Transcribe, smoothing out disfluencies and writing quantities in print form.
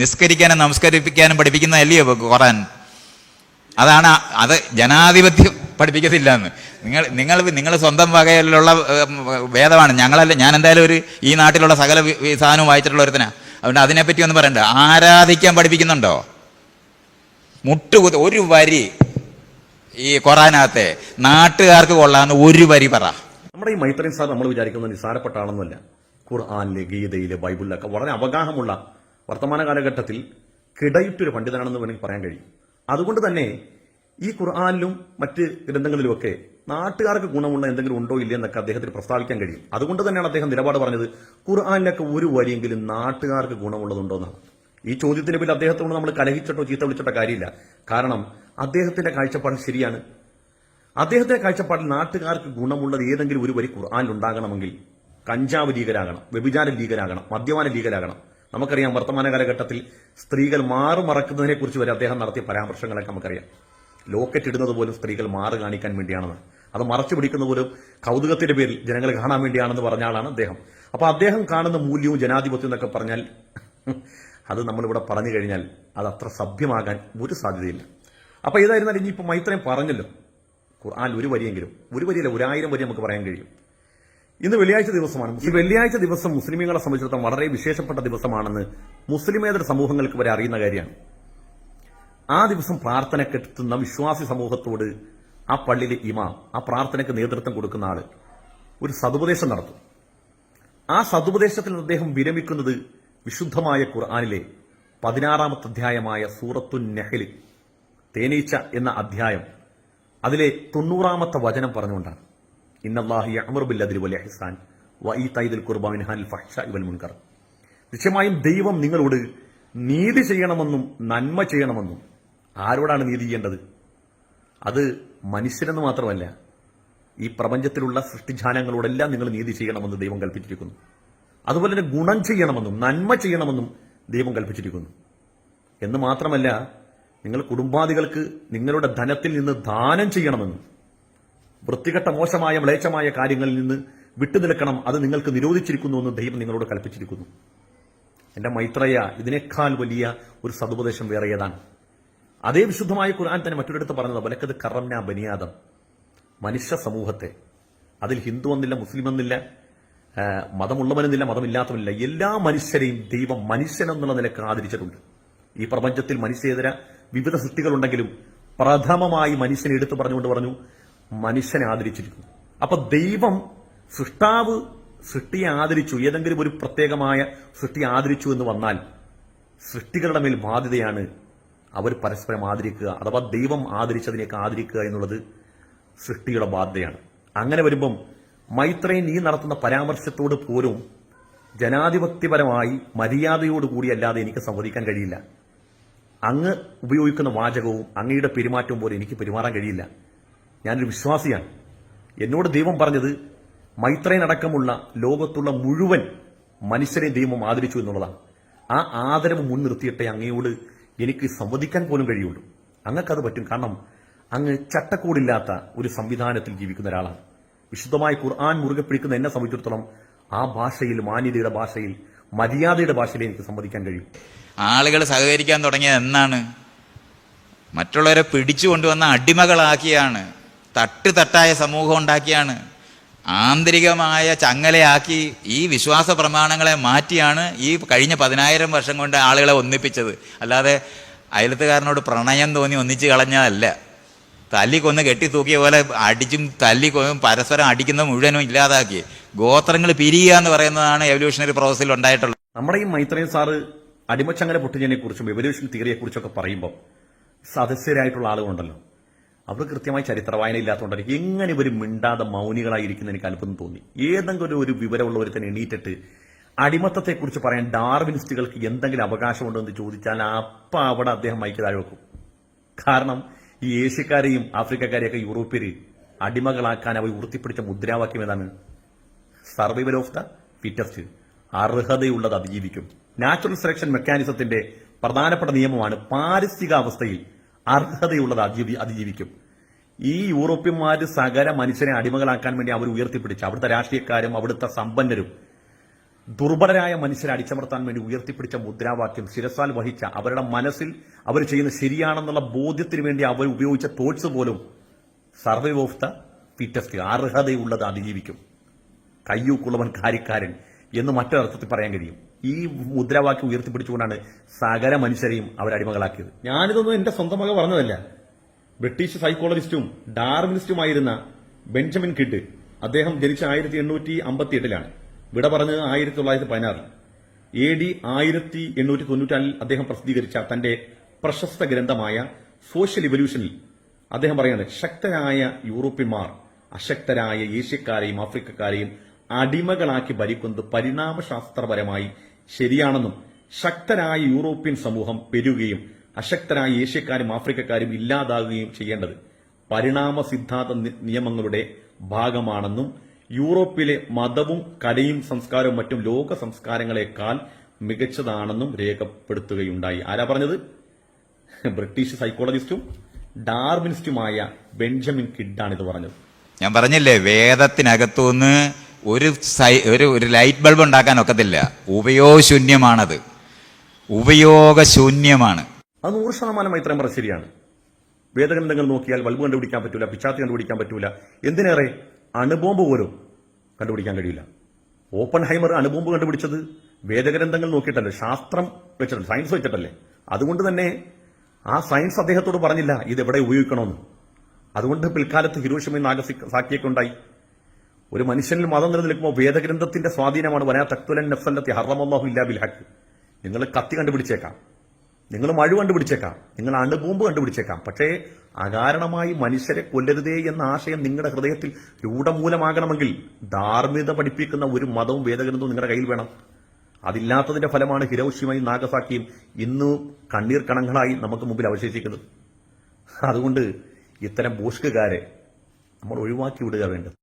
നിസ്കരിക്കാനും നമസ്കരിപ്പിക്കാനും പഠിപ്പിക്കുന്നതല്ലയോ ഖുർആൻ. അതാണ് അത് ജനാധിപത്യം പഠിപ്പിക്കത്തില്ല എന്ന്. നിങ്ങൾ സ്വന്തം വകയിലുള്ള വേദമാണ്. ഞാൻ എന്തായാലും ഈ നാട്ടിലുള്ള സകല സാധനവും വായിച്ചിട്ടുള്ള ഒരുത്തനാ. അതുകൊണ്ട് അതിനെപ്പറ്റി ഒന്നും പറയണ്ട. ആരാധിക്കാൻ പഠിപ്പിക്കുന്നുണ്ടോ? ഒരു വരി ഈ ഖുർആനകത്തെ നാട്ടുകാർക്ക് കൊള്ളാന്ന് ഒരു വരി പറ. നമ്മുടെ ഈ മൈത്രൻ സാർ നമ്മൾ വിചാരിക്കുന്ന നിസ്സാരപ്പെട്ട ആളൊന്നുമല്ല. ഖുർആനിലെ, ഗീതയിലെ, ബൈബിളിലൊക്കെ വളരെ അവഗാഹമുള്ള വർത്തമാന കാലഘട്ടത്തിൽ കിടയിട്ടൊരു പണ്ഡിതനാണെന്ന് വേണമെങ്കിൽ പറയാൻ കഴിയും. അതുകൊണ്ട് തന്നെ ഈ ഖുർആനിലും മറ്റ് ഗ്രന്ഥങ്ങളിലുമൊക്കെ നാട്ടുകാർക്ക് ഗുണമുള്ള എന്തെങ്കിലും ഉണ്ടോ ഇല്ലേ എന്നൊക്കെ അദ്ദേഹത്തിന് പ്രസ്താവിക്കാൻ കഴിയും. അതുകൊണ്ട് തന്നെയാണ് അദ്ദേഹം നിലപാട് പറഞ്ഞത് ഖുർആനിലൊക്കെ ഒരു വരിയെങ്കിലും നാട്ടുകാർക്ക് ഗുണമുള്ളതുണ്ടോ എന്നാണ്. ഈ ചോദ്യത്തിന് പിന്നിൽ അദ്ദേഹത്തോട് നമ്മൾ കലഹിച്ചിട്ടോ ചീത്ത വിളിച്ചിട്ടോ കാര്യമില്ല. കാരണം അദ്ദേഹത്തിന്റെ കാഴ്ചപ്പാട് ശരിയാണ്. അദ്ദേഹത്തിന്റെ കാഴ്ചപ്പാടിൽ നാട്ടുകാർക്ക് ഗുണമുള്ളത് ഏതെങ്കിലും ഒരു വരി ഖുർആനിൽ ഉണ്ടാകണമെങ്കിൽ കഞ്ചാവ് ലീഗലാകണം, വ്യഭിചാര ലീഗലാകണം, മദ്യപാന ലീഗലാകണം. നമുക്കറിയാം വർത്തമാന കാലഘട്ടത്തിൽ സ്ത്രീകൾ മാറുമറക്കുന്നതിനെ കുറിച്ച് വരെ അദ്ദേഹം നടത്തിയ പരാമർശങ്ങളൊക്കെ നമുക്കറിയാം. ലോക്കറ്റ് ഇടുന്നത് പോലും സ്ത്രീകൾ മാറ് കാണിക്കാൻ വേണ്ടിയാണെന്ന്, അത് മറച്ചു പിടിക്കുന്ന പോലും കൗതുകത്തിന്റെ പേരിൽ ജനങ്ങൾ കാണാൻ വേണ്ടിയാണെന്ന് പറഞ്ഞ ആളാണ് അദ്ദേഹം. അപ്പൊ അദ്ദേഹം കാണുന്ന മൂല്യവും ജനാധിപത്യവും എന്നൊക്കെ പറഞ്ഞാൽ അത് നമ്മളിവിടെ പറഞ്ഞു കഴിഞ്ഞാൽ അത് അത്ര സഭ്യമാകാൻ ഒരു സാധ്യതയില്ല. അപ്പൊ ഏതായിരുന്നാലും ഇനിയിപ്പോ മൈത്രൻ പറഞ്ഞല്ലോ ഖുർആൻ ഒരു വരിയെങ്കിലും, ഒരു വരിയല്ല 1000 വരി നമുക്ക് പറയാൻ കഴിയും. ഇന്ന് വെള്ളിയാഴ്ച ദിവസമാണ്. ഈ വെള്ളിയാഴ്ച ദിവസം മുസ്ലിമീങ്ങളെ സംബന്ധിച്ചിടത്തോളം വളരെ വിശേഷപ്പെട്ട ദിവസമാണെന്ന് മുസ്ലിമേതര സമൂഹങ്ങൾക്ക് വരെ അറിയുന്ന കാര്യമാണ്. ആ ദിവസം പ്രാർത്ഥനക്കെത്തുന്ന വിശ്വാസി സമൂഹത്തോട് ആ പള്ളിയിലെ ഇമാം, ആ പ്രാർത്ഥനയ്ക്ക് നേതൃത്വം കൊടുക്കുന്ന ആള് ഒരു സതുപദേശം നടത്തും. ആ സതുപദേശത്തിൽ അദ്ദേഹം വിരമിക്കുന്നത് വിശുദ്ധമായ ഖുർആനിലെ 16ാമത്തെ അധ്യായമായ സൂറത്തുൻ നഹ്ൽ, തേനീച്ച എന്ന അധ്യായം, അതിലെ 90ാമത്തെ വചനം പറഞ്ഞുകൊണ്ടാണ്. ഇന്നല്ലാഹു യഅ്മുറു ബിൽ അദ്ലി വൽ ഇഹ്സാൻ വഇതാഇ ദിൽ ഖുർബാ വയൻഹാ ഫഹ്ശാഇ വൽ മുൻകർ. നിശ്ചയമായും ദൈവം നിങ്ങളോട് നീതി ചെയ്യണമെന്നും നന്മ ചെയ്യണമെന്നും. ആരോടാണ് നീതി ചെയ്യേണ്ടത്? അത് മനുഷ്യരെന്ന് മാത്രമല്ല, ഈ പ്രപഞ്ചത്തിലുള്ള സൃഷ്ടിജാലങ്ങളോടെല്ലാം നിങ്ങൾ നീതി ചെയ്യണമെന്ന് ദൈവം കൽപ്പിച്ചിരിക്കുന്നു. അതുപോലെ തന്നെ ഗുണം ചെയ്യണമെന്നും നന്മ ചെയ്യണമെന്നും ദൈവം കൽപ്പിച്ചിരിക്കുന്നു. എന്ന് മാത്രമല്ല, നിങ്ങൾ കുടുംബാദികൾക്ക് നിങ്ങളുടെ ധനത്തിൽ നിന്ന് ദാനം ചെയ്യണമെന്നും, വൃത്തികെട്ട മോശമായ മ്ലേച്ഛമായ കാര്യങ്ങളിൽ നിന്ന് വിട്ടുനിൽക്കണം, അത് നിങ്ങൾക്ക് നിരോധിച്ചിരിക്കുന്നു എന്ന് ദൈവം നിങ്ങളോട് കൽപ്പിച്ചിരിക്കുന്നു. എന്റെ മൈത്രയ, ഇതിനേക്കാൾ വലിയ ഒരു സതുപദേശം വേറെ ഏതാണ്? അതേ വിശുദ്ധമായ ഖുർആൻ തന്നെ മറ്റൊരിടത്ത് പറഞ്ഞത് വലക്കത് കറംനാ ബനിയാദം, മനുഷ്യ സമൂഹത്തെ, അതിൽ ഹിന്ദു എന്നില്ല, മുസ്ലിം എന്നില്ല, മതമുള്ളവനെന്നില്ല, മതമില്ലാത്തവനില്ല, എല്ലാ മനുഷ്യരെയും ദൈവം മനുഷ്യനെന്നുള്ള നിലക്ക് ആദരിച്ചിട്ടുണ്ട്. ഈ പ്രപഞ്ചത്തിൽ മനുഷ്യേതര വിവിധ സൃഷ്ടികളുണ്ടെങ്കിലും പ്രഥമമായി മനുഷ്യനെ എടുത്തു പറഞ്ഞുകൊണ്ട് പറഞ്ഞു മനുഷ്യനെ ആദരിച്ചിരിക്കുന്നു. അപ്പൊ ദൈവം സൃഷ്ടാവ് സൃഷ്ടിയെ ആദരിച്ചു, ഏതെങ്കിലും ഒരു പ്രത്യേകമായ സൃഷ്ടിയെ ആദരിച്ചു എന്ന് വന്നാൽ സൃഷ്ടികളുടെ മേൽ ബാധ്യതയാണ് അവർ പരസ്പരം ആദരിക്കുക, അഥവാ ദൈവം ആദരിച്ചതിനേക്ക് ആദരിക്കുക എന്നുള്ളത് സൃഷ്ടിയുടെ ബാധ്യതയാണ്. അങ്ങനെ വരുമ്പം മൈത്രേയൻ ഈ നടത്തുന്ന പരാമർശത്തോട് പോലും ജനാധിപത്യപരമായി മര്യാദയോടുകൂടി അല്ലാതെ എനിക്ക് സംവദിക്കാൻ കഴിയില്ല. അങ്ങ് ഉപയോഗിക്കുന്ന വാചകവും അങ്ങയുടെ പെരുമാറ്റവും പോലെ എനിക്ക് പെരുമാറാൻ കഴിയില്ല. ഞാനൊരു വിശ്വാസിയാണ്. എന്നോട് ദൈവം പറഞ്ഞത് മൈത്രേയൻ അടക്കമുള്ള ലോകത്തുള്ള മുഴുവൻ മനുഷ്യരെ ദൈവം ആദരിച്ചു എന്നുള്ളതാണ്. ആ ആദരവ് മുൻനിർത്തിയിട്ടേ അങ്ങയോട് എനിക്ക് സംവദിക്കാൻ പോലും കഴിയുള്ളൂ. അങ്ങക്കത് പറ്റും. കാരണം അങ്ങ് ചട്ടക്കൂടില്ലാത്ത ഒരു സംവിധാനത്തിൽ ജീവിക്കുന്ന ഒരാളാണ്. വിശുദ്ധമായ ഖുർആൻ മുറുകെ പിടിക്കുന്ന എന്നെ സംബന്ധിച്ചിടത്തോളം ആ ഭാഷയിൽ, മാന്യതയുടെ ഭാഷയിൽ, മര്യാദയുടെ ഭാഷയിൽ എനിക്ക് സംവദിക്കാൻ കഴിയും. ആളുകൾ സഹകരിക്കാൻ തുടങ്ങിയത് എന്നാണ്? മറ്റുള്ളവരെ പിടിച്ചു കൊണ്ടുവന്ന അടിമകളാക്കിയാണ്, തട്ടായ സമൂഹം ഉണ്ടാക്കിയാണ്, ആന്തരികമായ ചങ്ങലയാക്കി ഈ വിശ്വാസ പ്രമാണങ്ങളെ മാറ്റിയാണ് ഈ കഴിഞ്ഞ 10,000 വർഷം കൊണ്ട് ആളുകളെ ഒന്നിപ്പിച്ചത്. അല്ലാതെ അയലത്തുകാരനോട് പ്രണയം തോന്നി ഒന്നിച്ച് കളഞ്ഞതല്ല. തല്ലിക്കൊന്ന് കെട്ടിത്തൂക്കിയ പോലെ അടിച്ചും തല്ലിക്കൊന്നും പരസ്പരം അടിക്കുന്ന മുഴുവനും ഇല്ലാതാക്കി ഗോത്രങ്ങൾ പിരിയുക എന്ന് പറയുന്നതാണ് എവല്യൂഷണറി പ്രോസസ്സിൽ ഉണ്ടായിട്ടുള്ളത്. നമ്മുടെ ഈ മൈത്രേയൻ സാറ് അടിമച്ചങ്ങല പൊട്ടിച്ചതിനെ കുറിച്ചും എവല്യൂഷൻ തിയറിയെ കുറിച്ചൊക്കെ പറയുമ്പോൾ സദസ്യരായിട്ടുള്ള ആളുകളുണ്ടല്ലോ, അവർ കൃത്യമായി ചരിത്ര വായന ഇല്ലാത്തതുകൊണ്ടായിരിക്കും എങ്ങനെ ഇവർ മിണ്ടാതെ മൗനികളായിരിക്കുന്ന എനിക്ക് അത്ഭുതം തോന്നി. ഏതെങ്കിലും ഒരു വിവരമുള്ളവർ തന്നെ എണീറ്റിട്ട് അടിമത്തത്തെക്കുറിച്ച് പറയാൻ ഡാർവിനിസ്റ്റുകൾക്ക് എന്തെങ്കിലും അവകാശമുണ്ടോ എന്ന് ചോദിച്ചാൽ അപ്പം അവിടെ അദ്ദേഹം മൈക്ക് താഴെ വെക്കും. കാരണം ഈ ഏഷ്യക്കാരെയും ആഫ്രിക്കക്കാരെയൊക്കെ യൂറോപ്യര് അടിമകളാക്കാൻ അവർ ഉയർത്തിപ്പിടിച്ച മുദ്രാവാക്യം ഏതാണ്? സർവൈവൽ ഓഫ് ദ ഫിറ്റസ്റ്റ്, അർഹതയുള്ളത് അതിജീവിക്കും. നാച്ചുറൽ സെലക്ഷൻ മെക്കാനിസത്തിന്റെ പ്രധാനപ്പെട്ട നിയമമാണ് പാരിസ്ഥിതികാവസ്ഥയിൽ അർഹതയുള്ളത് അതിജീവിക്കും. ഈ യൂറോപ്യന്മാര് സകല മനുഷ്യരെ അടിമകളാക്കാൻ വേണ്ടി അവർ ഉയർത്തിപ്പിടിച്ച അവിടുത്തെ രാഷ്ട്രീയക്കാരും അവിടുത്തെ സമ്പന്നരും ദുർബലരായ മനുഷ്യരെ അടിച്ചമർത്താൻ വേണ്ടി ഉയർത്തിപ്പിടിച്ച മുദ്രാവാക്യം ശിരസാൽ വഹിച്ച അവരുടെ മനസ്സിൽ അവർ ചെയ്യുന്ന ശരിയാണെന്നുള്ള ബോധ്യത്തിന് വേണ്ടി അവർ ഉപയോഗിച്ച തോട്ട്സ് പോലും സർവൈവ് ഓഫ് ദ ഫിറ്റസ്റ്റ്, അർഹതയുള്ളത് അതിജീവിക്കും, കയ്യൂക്കുള്ളവൻ കാര്യക്കാരൻ എന്ന് മറ്റൊരർത്ഥത്തിൽ പറയാൻ കഴിയും. ഈ മുദ്രാവാക്യം ഉയർത്തിപ്പിടിച്ചുകൊണ്ടാണ് സകല മനുഷ്യരെയും അവർ അടിമകളാക്കിയത്. ഞാനിതൊന്നും എന്റെ സ്വന്തം മക പറഞ്ഞതല്ല. ബ്രിട്ടീഷ് സൈക്കോളജിസ്റ്റും ഡാർവിനിസ്റ്റുമായിരുന്ന ബെഞ്ചമിൻ കിഡ്, അദ്ദേഹം ജനിച്ച 1858 വിട പറഞ്ഞത് 1916. AD 1894 അദ്ദേഹം പ്രസിദ്ധീകരിച്ച തന്റെ പ്രശസ്ത ഗ്രന്ഥമായ സോഷ്യൽ ഇവല്യൂഷനിൽ അദ്ദേഹം പറയുന്നത്, ശക്തരായ യൂറോപ്യന്മാർ അശക്തരായ ഏഷ്യക്കാരെയും ആഫ്രിക്കക്കാരെയും അടിമകളാക്കി ഭരിക്കുന്നത് പരിണാമശാസ്ത്രപരമായി ശരിയാണെന്നും ശക്തരായ യൂറോപ്യൻ സമൂഹം പെരുകുകയും അശക്തരായ ഏഷ്യക്കാരും ആഫ്രിക്കക്കാരും ഇല്ലാതാകുകയും ചെയ്യേണ്ടത് പരിണാമ സിദ്ധാന്ത നിയമങ്ങളുടെ ഭാഗമാണെന്നും യൂറോപ്പിലെ മതവും കലയും സംസ്കാരവും മറ്റും ലോക സംസ്കാരങ്ങളെക്കാൾ മികച്ചതാണെന്നും രേഖപ്പെടുത്തുകയുണ്ടായി. ആരാ പറഞ്ഞത്? ബ്രിട്ടീഷ് സൈക്കോളജിസ്റ്റും ഡാർവിനിസ്റ്റുമായ ബെഞ്ചമിൻ കിഡാണ് ഇത് പറഞ്ഞത്. ഞാൻ പറഞ്ഞില്ലേ, വേദത്തിനകത്തുനിന്ന് ഒരു ലൈറ്റ് ബൾബ് ഉണ്ടാക്കാൻ ഒക്കത്തില്ല. ഉപയോഗശൂന്യമാണത്, ഉപയോഗശൂന്യമാണ്. അത് 100% ഇത്രയും പറഞ്ഞ ശരിയാണ്. വേദഗ്രന്ഥങ്ങൾ നോക്കിയാൽ ബൾബ് കണ്ടുപിടിക്കാൻ പറ്റൂല, പിച്ചാത്തി കണ്ടുപിടിക്കാൻ പറ്റൂല, എന്തിനേറെ അണുബോംബ് പോലും കണ്ടുപിടിക്കാൻ കഴിയില്ല. ഓപ്പൺഹൈമർ അണുബോംബ് കണ്ടുപിടിച്ചത് വേദഗ്രന്ഥങ്ങൾ നോക്കിയിട്ടല്ലേ, ശാസ്ത്രം വെച്ചിട്ടല്ലേ, സയൻസ് വെച്ചിട്ടല്ലേ. അതുകൊണ്ട് തന്നെ ആ സയൻസ് അദ്ദേഹത്തോട് പറഞ്ഞില്ല ഇത് എവിടെ ഉപയോഗിക്കണമെന്ന്. അതുകൊണ്ട് പിൽക്കാലത്ത് ഹിരോഷിമയും നാഗസാക്കിയൊക്കെ ഉണ്ടായി. ഒരു മനുഷ്യനിൽ മതം നിലനിൽക്കുമ്പോൾ വേദഗ്രന്ഥത്തിന്റെ സ്വാധീനമാണ്. വനാ തഖ്തുലൻ നഫ്സല്ലത്തി ഹറമല്ലാഹു ഇല്ലാ ബിൽ ഹഖ്. നിങ്ങൾ കത്തി കണ്ടുപിടിച്ചേക്കാം, നിങ്ങൾ മഴ കണ്ടുപിടിച്ചേക്കാം, നിങ്ങൾ അണുബോംബ് കണ്ടുപിടിച്ചേക്കാം, പക്ഷേ അകാരണമായി മനുഷ്യരെ കൊല്ലരുതേ എന്ന ആശയം നിങ്ങളുടെ ഹൃദയത്തിൽ രൂഢമൂലമാകണമെങ്കിൽ ധാർമ്മികത പഠിപ്പിക്കുന്ന ഒരു മതവും വേദഗ്രന്ഥവും നിങ്ങളുടെ കയ്യിൽ വേണം. അതില്ലാത്തതിന്റെ ഫലമാണ് ഹിരോഷിമയും നാഗസാക്കിയും ഇന്നും കണ്ണീർ കണങ്ങളായി നമുക്ക് മുമ്പിൽ അവശേഷിക്കുന്നത്. അതുകൊണ്ട് ഇത്തരം ബോഷ്കുകാരെ നമ്മൾ ഒഴിവാക്കി വിടുക വേണ്ടത്.